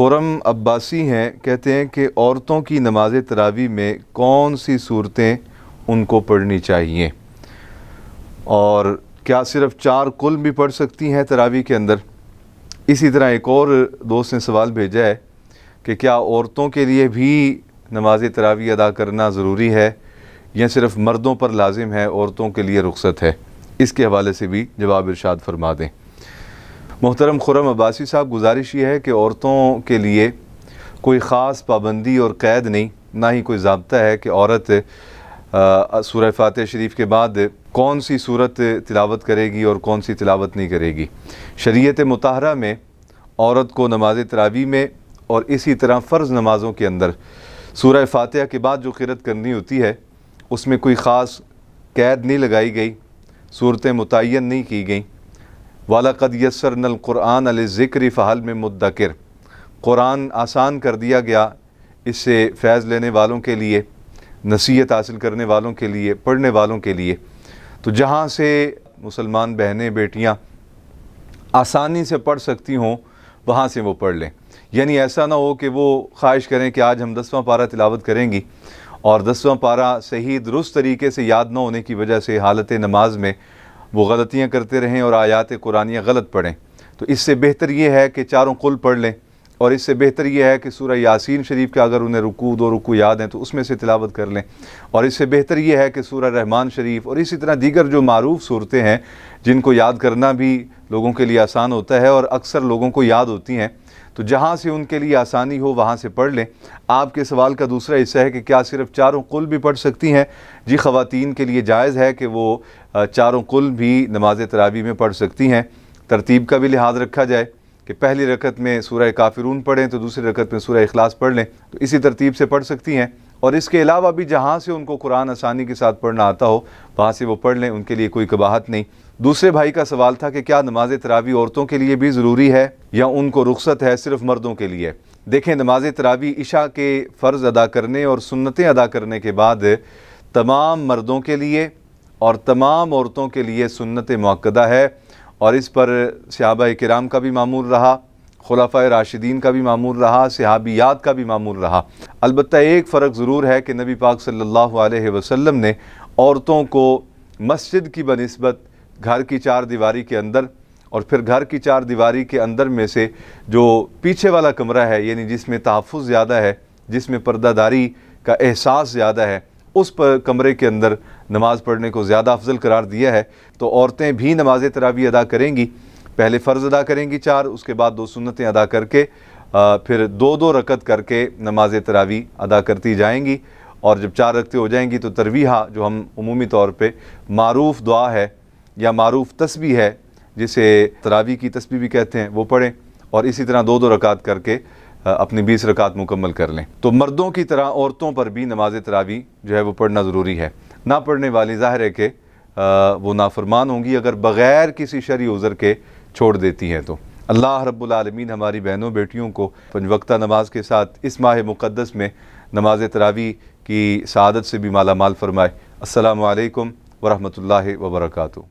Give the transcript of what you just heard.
खुरम अब्बासी हैं, कहते हैं कि औरतों की नमाज तरावी में कौन सी सूरतें उनको पढ़नी चाहिए और क्या सिर्फ़ 4 कुल भी पढ़ सकती हैं तरावी के अंदर। इसी तरह एक और दोस्त ने सवाल भेजा है कि क्या औरतों के लिए भी नमाज तरावी अदा करना ज़रूरी है या सिर्फ़ मर्दों पर लाजिम है, औरतों के लिए रुख्सत है। इसके हवाले से भी जवाब इरशाद फरमा दें। मोहतरम खुरम अब्बासी साहब, गुजारिश ये है कि औरतों के लिए कोई ख़ास पाबंदी और क़ैद नहीं, ना ही कोई ज़ाब्ता है कि औरत सूरह फ़ातिहा शरीफ के बाद कौन सी सूरत तिलावत करेगी और कौन सी तिलावत नहीं करेगी। शरीयत मुताहरा में औरत को नमाज तरावी में और इसी तरह फ़र्ज़ नमाज़ों के अंदर सूरह फ़ातिहा के बाद जो क़िरात करनी होती है उसमें कोई ख़ास क़ैद नहीं लगाई गई, सूरतें मुतय्यन नहीं की गई। वलक़द यस्सरनल क़ुरआन लिज़्ज़िक्रि फ़हल मिन मुद्दकिर, कुरान आसान कर दिया गया इससे फ़ैज़ लेने वालों के लिए, नसीहत हासिल करने वालों के लिए, पढ़ने वालों के लिए। तो जहाँ से मुसलमान बहनें बेटियाँ आसानी से पढ़ सकती हों वहाँ से वो पढ़ लें। यानी ऐसा ना हो कि वो ख्वाहिश करें कि आज हम 10वां पारा तिलावत करेंगी और 10वां पारा सही दुरुस्त तरीके से याद ना होने की वजह से हालत नमाज में वो गलतियाँ करते रहें और आयात कुरानियाँ गलत पढ़ें। तो इससे बेहतर ये है कि 4 कुल पढ़ लें और इससे बेहतर ये है कि सूरह यासीन शरीफ का अगर उन्हें रुकू 2 रुकू याद हैं तो उसमें से तिलावत कर लें। और इससे बेहतर ये है कि सूरह रहमान शरीफ और इसी तरह दीगर जो मारूफ सूरतें हैं जिनको याद करना भी लोगों के लिए आसान होता है और अक्सर लोगों को याद होती हैं, तो जहाँ से उनके लिए आसानी हो वहाँ से पढ़ लें। आपके सवाल का दूसरा हिस्सा है कि क्या सिर्फ़ 4 कुल भी पढ़ सकती हैं। जी, ख़वातीन के लिए जायज़ है कि वो 4 कुल भी नमाज तरावी में पढ़ सकती हैं। तरतीब का भी लिहाज रखा जाए कि पहली रकत में सूरह काफिरून पढ़ें तो दूसरी रकत में सूरह इखलास पढ़ लें, तो इसी तरतीब से पढ़ सकती हैं। और इसके अलावा भी जहाँ से उनको कुरान आसानी के साथ पढ़ना आता हो वहाँ से वो पढ़ लें, उनके लिए कोई कबाहत नहीं। दूसरे भाई का सवाल था कि क्या नमाज तरावी औरतों के लिए भी ज़रूरी है या उनको रुख्सत है सिर्फ़ मर्दों के लिए। देखें, नमाज तरावी इशा के फ़र्ज़ अदा करने और सुन्नतें अदा करने के बाद तमाम मर्दों के लिए और तमाम औरतों के लिए सुन्नत मुअक्कदा है और इस पर सहाबाए किराम का भी मामूल रहा, खुलाफाए राशिदीन का भी मामूल रहा, सहाबियात का भी मामूल रहा। अलबत्ता एक फ़र्क ज़रूर है कि नबी पाक सल्लल्लाहु अलैहि वसल्लम ने औरतों को मस्जिद की बनिस्बत घर की 4 दीवारी के अंदर और फिर घर की 4 दीवारी के अंदर में से जो पीछे वाला कमरा है, यानी जिसमें तहफ़्फ़ुज़ ज़्यादा है, जिसमें पर्दादारी का एहसास ज़्यादा है, उस पर कमरे के अंदर नमाज़ पढ़ने को ज़्यादा अफजल करार दिया है। तो औरतें भी नमाज तरावी अदा करेंगी, पहले फ़र्ज़ अदा करेंगी 4, उसके बाद 2 सुन्नतें अदा करके फिर 2-2 रकत करके नमाज तरावी अदा करती जाएंगी। और जब 4 रकतें हो जाएंगी तो तरवीहा, जो हम उमूमी तौर पर मारूफ़ दुआ है या मारूफ़ तस्बीह है जिसे तरावी की तस्बीह भी कहते हैं, वो पढ़ें और इसी तरह 2-2 रकात करके अपनी 20 रकात मुकम्मल कर लें। तो मर्दों की तरह औरतों पर भी नमाज तरावी जो है वो पढ़ना ज़रूरी है। ना पढ़ने वाली ज़ाहिर है कि वो नाफरमान होंगी अगर बग़ैर किसी शरई उज़र के छोड़ देती हैं। तो अल्लाह रब्बुल आलमीन हमारी बहनों बेटियों को 5 वक्ता नमाज के साथ इस माह मुक़द्दस में नमाज तरावी की सआदत से भी माला माल फरमाए। अस्सलामु अलैकुम व रहमतुल्लाहि व बरकातुहू।